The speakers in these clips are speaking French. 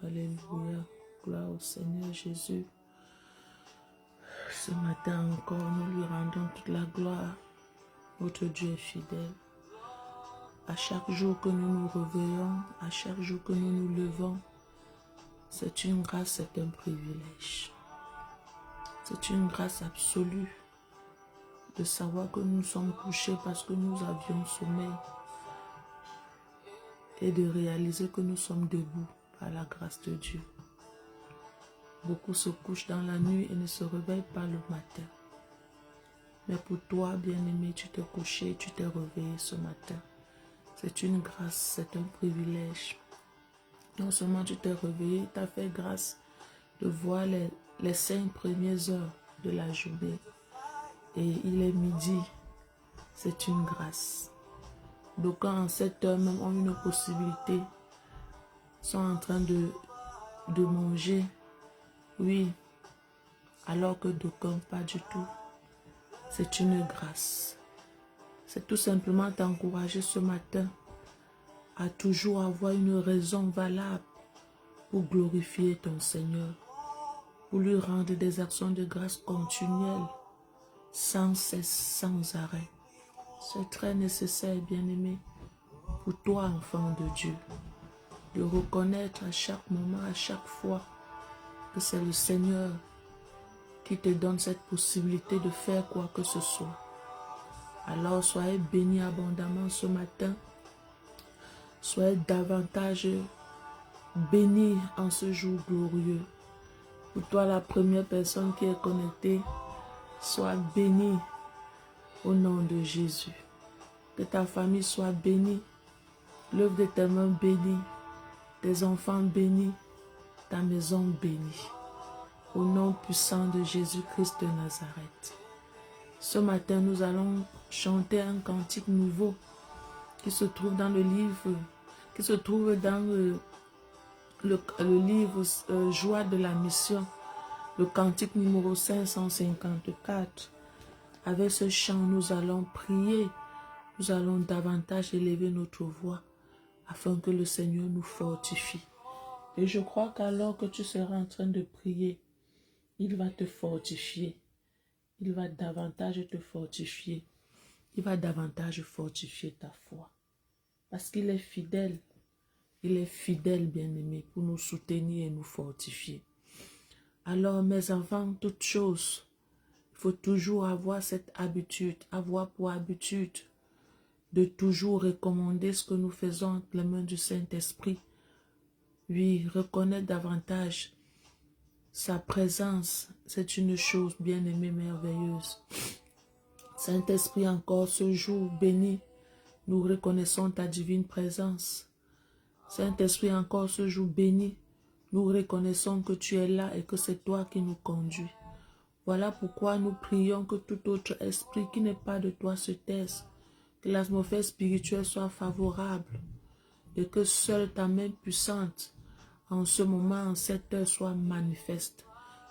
Alléluia. Gloire au Seigneur Jésus. Ce matin encore, nous lui rendons toute la gloire. Notre Dieu est fidèle. À chaque jour que nous nous réveillons, à chaque jour que nous nous levons, c'est une grâce, c'est un privilège. C'est une grâce absolue de savoir que nous sommes couchés parce que nous avions sommeil et de réaliser que nous sommes debout par la grâce de Dieu. Beaucoup se couchent dans la nuit et ne se réveillent pas le matin. Mais pour toi, bien-aimé, tu t'es couché, tu t'es réveillé ce matin. C'est une grâce, c'est un privilège. Non seulement tu t'es réveillé, tu as fait grâce de voir les 5 premières heures de la journée. Et il est midi. C'est une grâce. D'aucuns en cette heure même ont une possibilité. Sont en train de manger. Oui. Alors que d'aucuns pas du tout. C'est une grâce. C'est tout simplement t'encourager ce matin à toujours avoir une raison valable pour glorifier ton Seigneur, pour lui rendre des actions de grâce continuelles, sans cesse, sans arrêt. C'est très nécessaire, bien-aimé, pour toi, enfant de Dieu, de reconnaître à chaque moment, à chaque fois, que c'est le Seigneur qui te donne cette possibilité de faire quoi que ce soit. Alors, soyez bénis abondamment ce matin. Soyez davantage bénis en ce jour glorieux. Pour toi, la première personne qui est connectée, sois bénie au nom de Jésus. Que ta famille soit bénie, l'œuvre de tes mains bénie, tes enfants bénis, ta maison bénie. Au nom puissant de Jésus-Christ de Nazareth. Ce matin, nous allons chanter un cantique nouveau qui se trouve dans le livre, qui se trouve dans le livre Joie de la mission, le cantique numéro 554. Avec ce chant, nous allons prier, nous allons davantage élever notre voix afin que le Seigneur nous fortifie. Et je crois qu'alors que tu seras en train de prier, il va te fortifier. Il va davantage te fortifier. Il va davantage fortifier ta foi. Parce qu'il est fidèle. Il est fidèle, bien-aimé, pour nous soutenir et nous fortifier. Alors, mes enfants, toutes choses, il faut toujours avoir cette habitude, avoir pour habitude de toujours recommander ce que nous faisons entre les mains du Saint-Esprit. Oui, reconnaître davantage sa présence, c'est une chose bien-aimée, merveilleuse. Saint-Esprit, encore ce jour béni, nous reconnaissons ta divine présence. Saint-Esprit, encore ce jour béni, nous reconnaissons que tu es là et que c'est toi qui nous conduis. Voilà pourquoi nous prions que tout autre esprit qui n'est pas de toi se taise, que l'atmosphère spirituelle soit favorable et que seule ta main puissante en ce moment, en cette heure, soit manifeste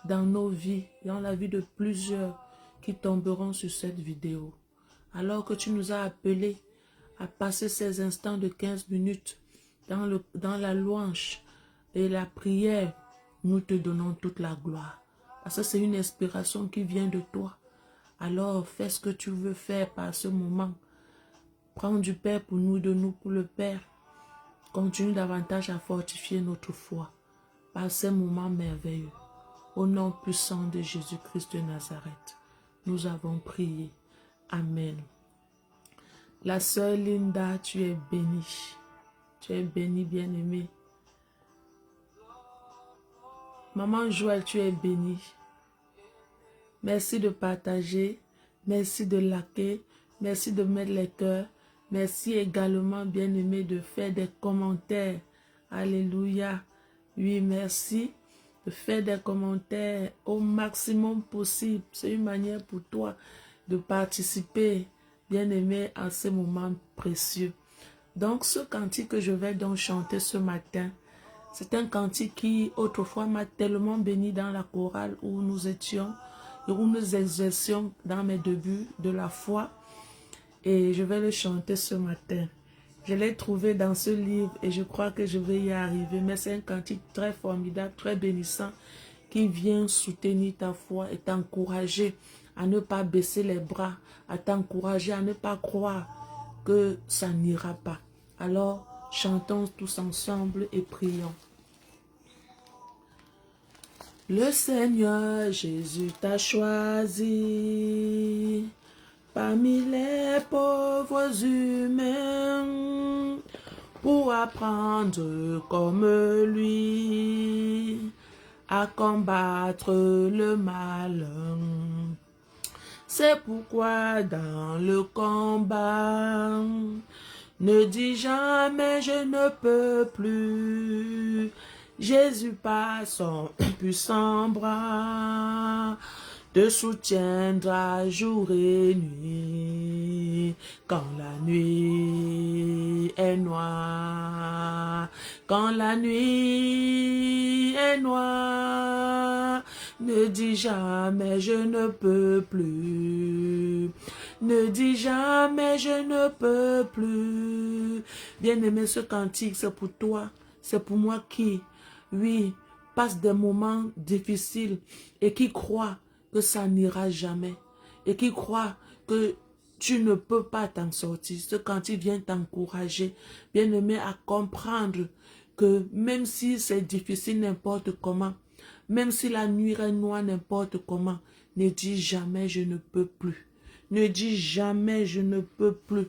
dans nos vies, dans la vie de plusieurs qui tomberont sur cette vidéo. Alors que tu nous as appelés à passer ces instants de 15 minutes dans la louange et la prière, nous te donnons toute la gloire. Parce que c'est une inspiration qui vient de toi. Alors fais ce que tu veux faire par ce moment. Prends du Père pour nous, de nous pour le Père. Continue davantage à fortifier notre foi par ces moments merveilleux. Au nom puissant de Jésus-Christ de Nazareth, nous avons prié. Amen. La sœur Linda, tu es bénie. Tu es bénie, bien-aimée. Maman Joël, tu es bénie. Merci de partager. Merci de liker. Merci de mettre les cœurs. Merci également, bien-aimé, de faire des commentaires. Alléluia. Oui, merci de faire des commentaires au maximum possible. C'est une manière pour toi de participer, bien-aimé, à ce moment précieux. Donc, ce cantique que je vais donc chanter ce matin, c'est un cantique qui, autrefois, m'a tellement béni dans la chorale où nous étions, et où nous exercions dans mes débuts de la foi. Et je vais le chanter ce matin. Je l'ai trouvé dans ce livre et je crois que je vais y arriver. Mais c'est un cantique très formidable, très bénissant, qui vient soutenir ta foi et t'encourager à ne pas baisser les bras, à t'encourager à ne pas croire que ça n'ira pas. Alors, chantons tous ensemble et prions. Le Seigneur Jésus t'a choisi parmi les pauvres humains pour apprendre comme lui à combattre le mal. C'est pourquoi dans le combat, ne dis jamais je ne peux plus. Jésus par son puissant bras te soutiendra jour et nuit, quand la nuit est noire, quand la nuit est noire. Ne dis jamais je ne peux plus, ne dis jamais je ne peux plus. Bien-aimé, ce cantique, c'est pour toi, c'est pour moi qui, oui, passe des moments difficiles et qui croit que ça n'ira jamais et qui croit que tu ne peux pas t'en sortir. Ce cantique vient t'encourager, bien-aimé, à comprendre que même si c'est difficile n'importe comment, même si la nuit est noire n'importe comment, ne dis jamais je ne peux plus. Ne dis jamais je ne peux plus.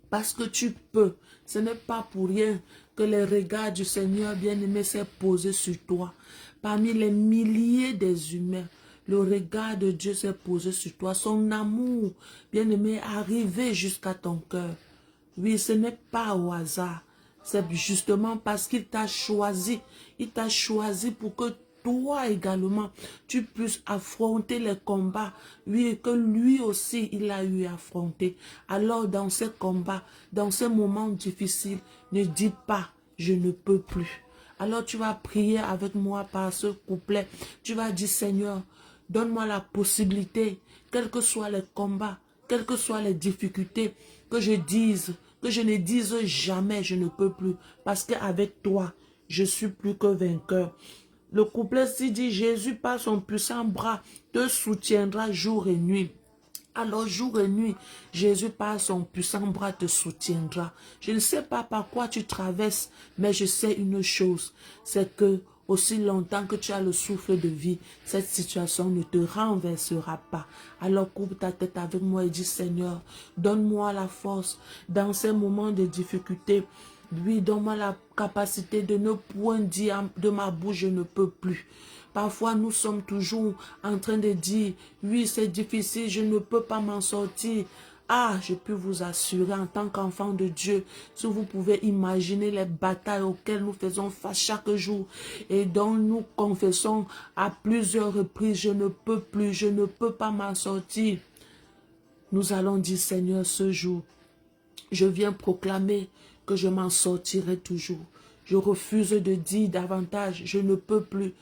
Parce que tu peux. Ce n'est pas pour rien que les regards du Seigneur bien-aimé s'est posé sur toi. Parmi les milliers des humains, le regard de Dieu s'est posé sur toi. Son amour, bien-aimé, est arrivé jusqu'à ton cœur. Oui, ce n'est pas au hasard. C'est justement parce qu'il t'a choisi. Il t'a choisi pour que toi également, tu puisses affronter les combats, oui, que lui aussi, il a eu à affronter. Alors, dans ces combats, dans ces moments difficiles, ne dis pas, je ne peux plus. Alors, tu vas prier avec moi par ce couplet. Tu vas dire, Seigneur, donne-moi la possibilité, quels que soient les combats, quelles que soient les difficultés, que je ne dise jamais, je ne peux plus, parce qu'avec toi, je suis plus que vainqueur. Le couplet s'y dit, Jésus par son puissant bras te soutiendra jour et nuit. Alors jour et nuit, Jésus par son puissant bras te soutiendra. Je ne sais pas par quoi tu traverses, mais je sais une chose, c'est que aussi longtemps que tu as le souffle de vie, cette situation ne te renversera pas. Alors coupe ta tête avec moi et dis, Seigneur, donne-moi la force dans ces moments de difficulté. Oui, donne-moi la capacité de ne point dire de ma bouche, je ne peux plus. Parfois, nous sommes toujours en train de dire, oui, c'est difficile, je ne peux pas m'en sortir. Ah, je peux vous assurer en tant qu'enfant de Dieu, si vous pouvez imaginer les batailles auxquelles nous faisons face chaque jour et dont nous confessons à plusieurs reprises, je ne peux plus, je ne peux pas m'en sortir. Nous allons dire, Seigneur, ce jour, je viens proclamer que je m'en sortirai toujours. Je refuse de dire davantage, je ne peux plus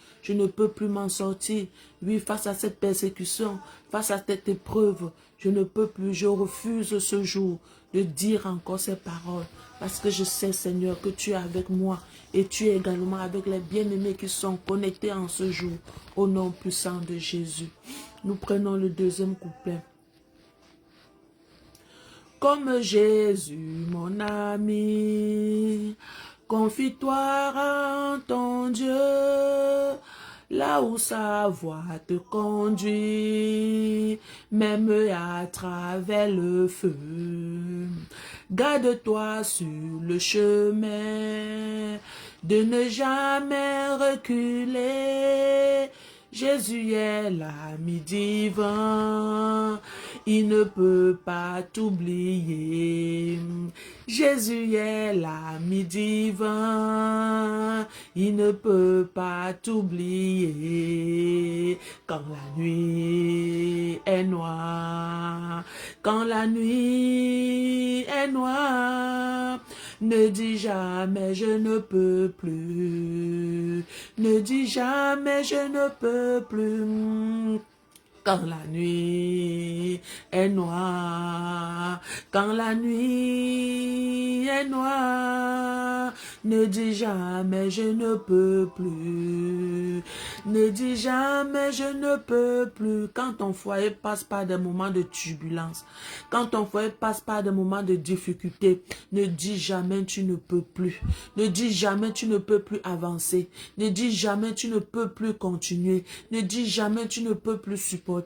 m'en sortir. Oui, face à cette persécution, face à cette épreuve, je ne peux plus, je refuse ce jour de dire encore ces paroles. Parce que je sais, Seigneur, que tu es avec moi et tu es également avec les bien-aimés qui sont connectés en ce jour. Au nom puissant de Jésus. Nous prenons le deuxième couplet. Comme Jésus, mon ami, confie-toi en ton Dieu, là où sa voix te conduit, même à travers le feu. Garde-toi sur le chemin, de ne jamais reculer. Jésus est l'ami divin, il ne peut pas t'oublier. Jésus est l'ami divin, il ne peut pas t'oublier. Quand la nuit est noire, quand la nuit est noire, ne dis jamais je ne peux plus. Ne dis jamais je ne peux plus. Quand la nuit est noire, quand la nuit est noire, ne dis jamais je ne peux plus. Ne dis jamais je ne peux plus. Quand ton foyer passe par des moments de turbulence, quand ton foyer passe par des moments de difficulté, ne dis jamais tu ne peux plus. Ne dis jamais tu ne peux plus avancer. Ne dis jamais tu ne peux plus continuer. Ne dis jamais tu ne peux plus supporter.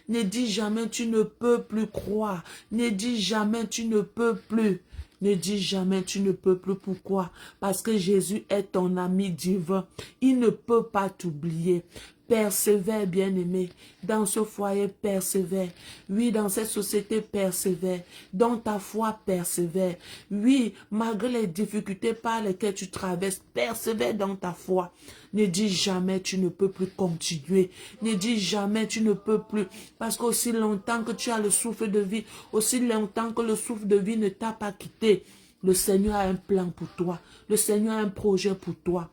Ne dis jamais tu ne peux plus croire. Ne dis jamais tu ne peux plus. Ne dis jamais tu ne peux plus. Pourquoi? Parce que Jésus est ton ami divin. Il ne peut pas t'oublier. Persévère, bien-aimé. Dans ce foyer, persévère. Oui, dans cette société, persévère. Dans ta foi, persévère. Oui, malgré les difficultés par lesquelles tu traverses, persévère dans ta foi. Ne dis jamais tu ne peux plus continuer. Ne dis jamais tu ne peux plus. Parce qu'aussi longtemps que tu as le souffle de vie, aussi longtemps que le souffle de vie ne t'a pas quitté, le Seigneur a un plan pour toi. Le Seigneur a un projet pour toi.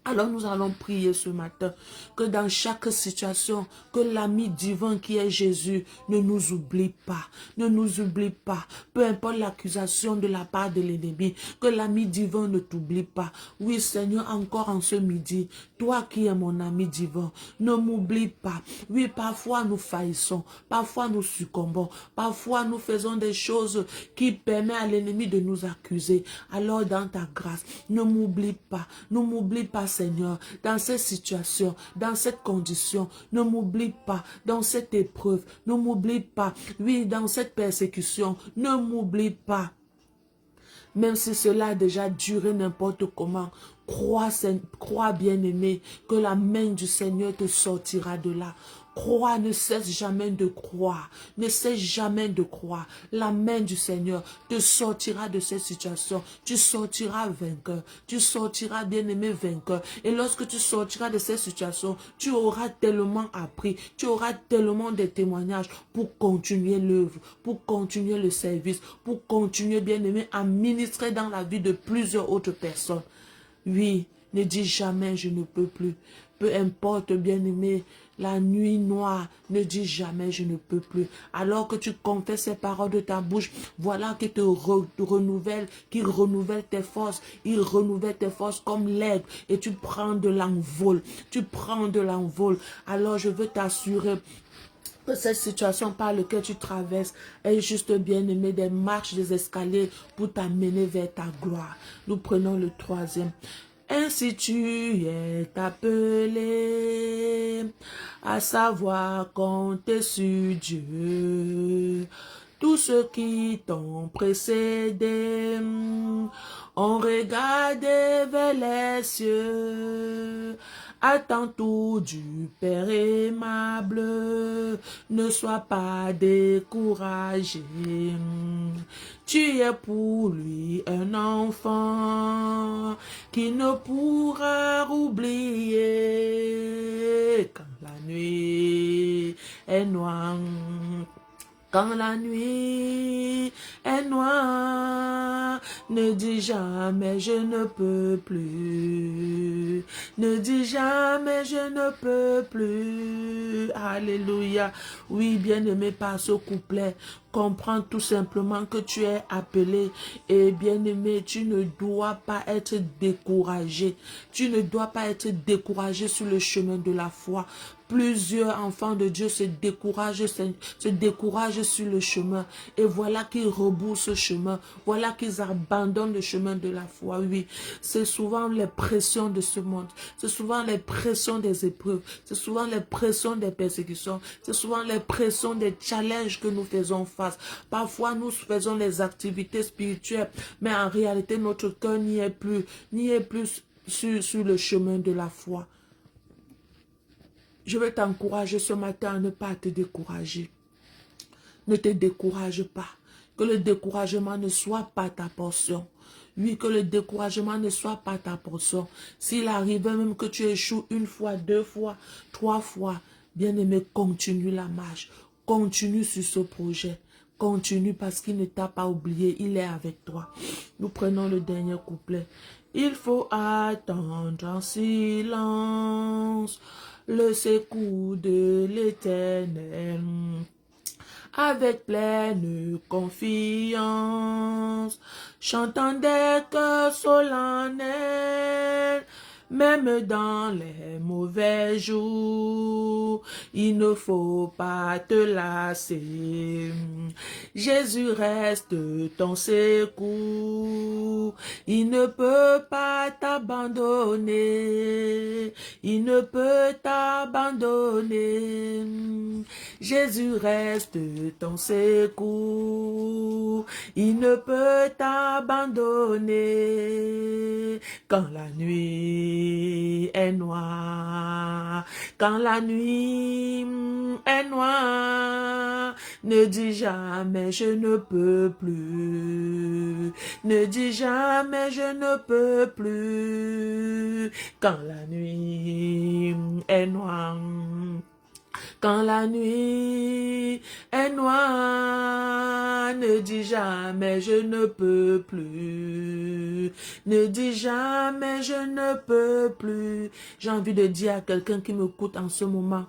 Alors nous allons prier ce matin que dans chaque situation, que l'ami divin qui est Jésus ne nous oublie pas. Ne nous oublie pas. Peu importe l'accusation de la part de l'ennemi, que l'ami divin ne t'oublie pas. Oui Seigneur, encore en ce midi, toi qui es mon ami divin, ne m'oublie pas. Oui, parfois nous faillissons, parfois nous succombons, parfois nous faisons des choses qui permettent à l'ennemi de nous accuser. Alors dans ta grâce, ne m'oublie pas Seigneur, dans cette situation, dans cette condition, ne m'oublie pas, dans cette épreuve, ne m'oublie pas, oui, dans cette persécution, ne m'oublie pas. Même si cela a déjà duré n'importe comment, crois bien-aimé, que la main du Seigneur te sortira de là. Crois, ne cesse jamais de croire. Ne cesse jamais de croire. La main du Seigneur te sortira de cette situation. Tu sortiras vainqueur. Tu sortiras bien-aimé vainqueur. Et lorsque tu sortiras de cette situation, tu auras tellement appris. Tu auras tellement de témoignages pour continuer l'œuvre, pour continuer le service, pour continuer bien-aimé à ministrer dans la vie de plusieurs autres personnes. Oui, ne dis jamais je ne peux plus. Peu importe, bien-aimé, la nuit noire, ne dis jamais je ne peux plus. Alors que tu confesses ces paroles de ta bouche, voilà qui te renouvelle, qui renouvelle tes forces. Il renouvelle tes forces comme l'aigle et tu prends de l'envol. Tu prends de l'envol. Alors je veux t'assurer que cette situation par laquelle tu traverses est juste bien-aimé des marches, des escaliers pour t'amener vers ta gloire. Nous prenons le troisième. Ainsi tu es appelé à savoir compter sur Dieu. Tous ceux qui t'ont précédé ont regardé vers les cieux. Attends tout du Père aimable, ne sois pas découragé. Tu es pour lui un enfant qui ne pourra oublier quand la nuit est noire. Quand la nuit est noire, ne dis jamais je ne peux plus. Ne dis jamais je ne peux plus. Alléluia. Oui, bien-aimé, par ce couplet, comprends tout simplement que tu es appelé. Et bien-aimé, tu ne dois pas être découragé. Tu ne dois pas être découragé sur le chemin de la foi. Plusieurs enfants de Dieu se découragent sur le chemin. Et voilà qu'ils reboussent ce chemin. Voilà qu'ils abandonnent le chemin de la foi. Oui, c'est souvent les pressions de ce monde. C'est souvent les pressions des épreuves. C'est souvent les pressions des persécutions. C'est souvent les pressions des challenges que nous faisons face. Parfois, nous faisons les activités spirituelles. Mais en réalité, notre cœur n'y est plus sur le chemin de la foi. Je veux t'encourager ce matin à ne pas te décourager. Ne te décourage pas. Que le découragement ne soit pas ta portion. Oui, que le découragement ne soit pas ta portion. S'il arrive même que tu échoues une fois, deux fois, trois fois, bien-aimé, continue la marche. Continue sur ce projet. Continue parce qu'il ne t'a pas oublié. Il est avec toi. Nous prenons le dernier couplet. Il faut attendre en silence le secours de l'Éternel. Avec pleine confiance, chantant des chœurs solennels, même dans les mauvais jours, il ne faut pas te lasser. Jésus reste ton secours, il ne peut pas t'abandonner, il ne peut t'abandonner. Jésus reste ton secours, il ne peut t'abandonner. Quand la nuit est noire, quand la nuit est noire, ne dis jamais je ne peux plus, ne dis jamais je ne peux plus. Quand la nuit est noire, quand la nuit est noire, ne dis jamais je ne peux plus. Ne dis jamais je ne peux plus. J'ai envie de dire à quelqu'un qui m'écoute en ce moment,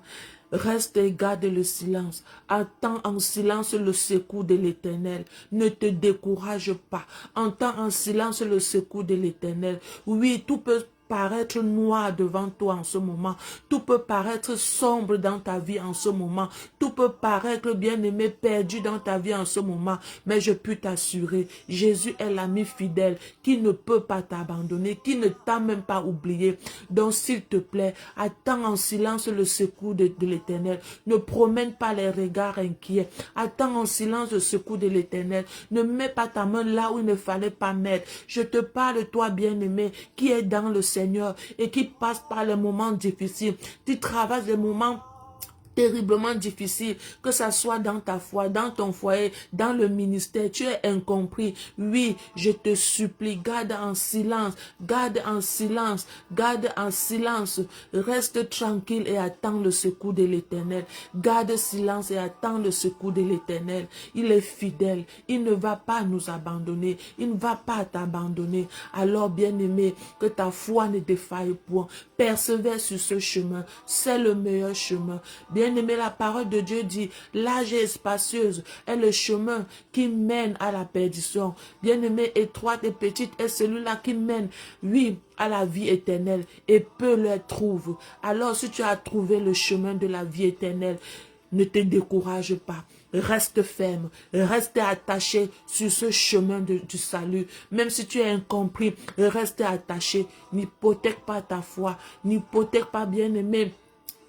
reste et garde le silence. Attends en silence le secours de l'Éternel. Ne te décourage pas. Entends en silence le secours de l'Éternel. Oui, tout peut paraître noir devant toi en ce moment. Tout peut paraître sombre dans ta vie en ce moment. Tout peut paraître, bien-aimé, perdu dans ta vie en ce moment. Mais je peux t'assurer, Jésus est l'ami fidèle qui ne peut pas t'abandonner, qui ne t'a même pas oublié. Donc, s'il te plaît, attends en silence le secours de l'Éternel. Ne promène pas les regards inquiets. Attends en silence le secours de l'Éternel. Ne mets pas ta main là où il ne fallait pas mettre. Je te parle, toi, bien-aimé, qui est dans le Seigneur et qui passe par les moments difficiles, qui traverse les moments terriblement difficile, que ça soit dans ta foi, dans ton foyer, dans le ministère, tu es incompris. Oui, je te supplie, garde en silence, garde en silence, garde en silence, reste tranquille et attends le secours de l'Éternel. Garde silence et attends le secours de l'Éternel. Il est fidèle, il ne va pas nous abandonner, il ne va pas t'abandonner. Alors, bien-aimé, que ta foi ne défaille point. Persévère sur ce chemin, c'est le meilleur chemin. Bien-aimé, la parole de Dieu dit, large et spacieuse est le chemin qui mène à la perdition. Bien-aimé, étroite et petite est celui-là qui mène, oui, à la vie éternelle, et peu le trouve. Alors, si tu as trouvé le chemin de la vie éternelle, ne te décourage pas. Reste ferme, reste attaché sur ce chemin du salut. Même si tu es incompris, reste attaché. N'hypothèque pas ta foi, n'hypothèque pas, bien-aimé,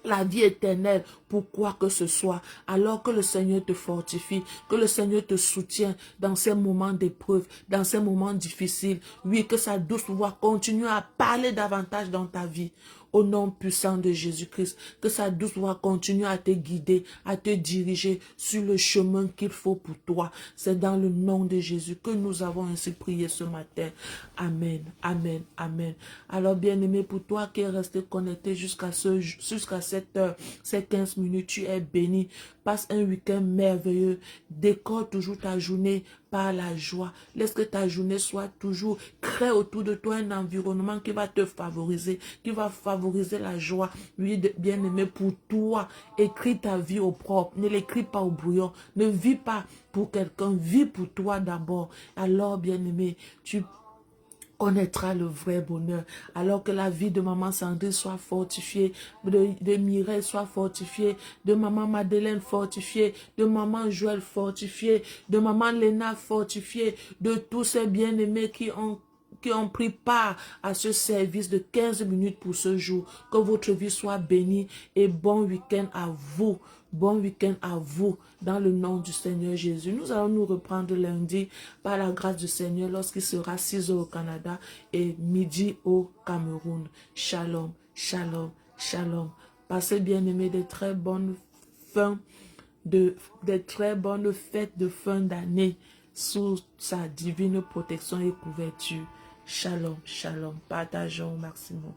la vie éternelle pour quoi que ce soit, alors que le Seigneur te fortifie, que le Seigneur te soutient dans ces moments d'épreuve, dans ces moments difficiles. Oui, que sa douce voix continue à parler davantage dans ta vie. Au nom puissant de Jésus-Christ, que sa douce voix continue à te guider, à te diriger sur le chemin qu'il faut pour toi. C'est dans le nom de Jésus que nous avons ainsi prié ce matin. Amen, amen, amen. Alors bien-aimé, pour toi qui es resté connecté jusqu'à cette heure, ces 15 minutes, tu es béni. Passe un week-end merveilleux. Décore toujours ta journée par la joie. Laisse que ta journée soit toujours, crée autour de toi un environnement qui va te favoriser, qui va favoriser la joie. Oui, bien-aimé, pour toi, écris ta vie au propre. Ne l'écris pas au brouillon. Ne vis pas pour quelqu'un, vis pour toi d'abord. Alors, bien-aimé, tu connaîtra le vrai bonheur, alors que la vie de maman Sandrine soit fortifiée, de Mireille soit fortifiée, de maman Madeleine fortifiée, de maman Joël fortifiée, de maman Léna fortifiée, de tous ces bien-aimés qui ont pris part à ce service de 15 minutes pour ce jour. Que votre vie soit bénie et bon week-end à vous. Bon week-end à vous dans le nom du Seigneur Jésus. Nous allons nous reprendre lundi par la grâce du Seigneur lorsqu'il sera 6 heures au Canada et midi au Cameroun. Shalom, shalom, shalom. Passez bien aimé de très bonnes fins des très bonnes fêtes de fin d'année sous sa divine protection et couverture. Shalom, shalom. Partageons au maximum.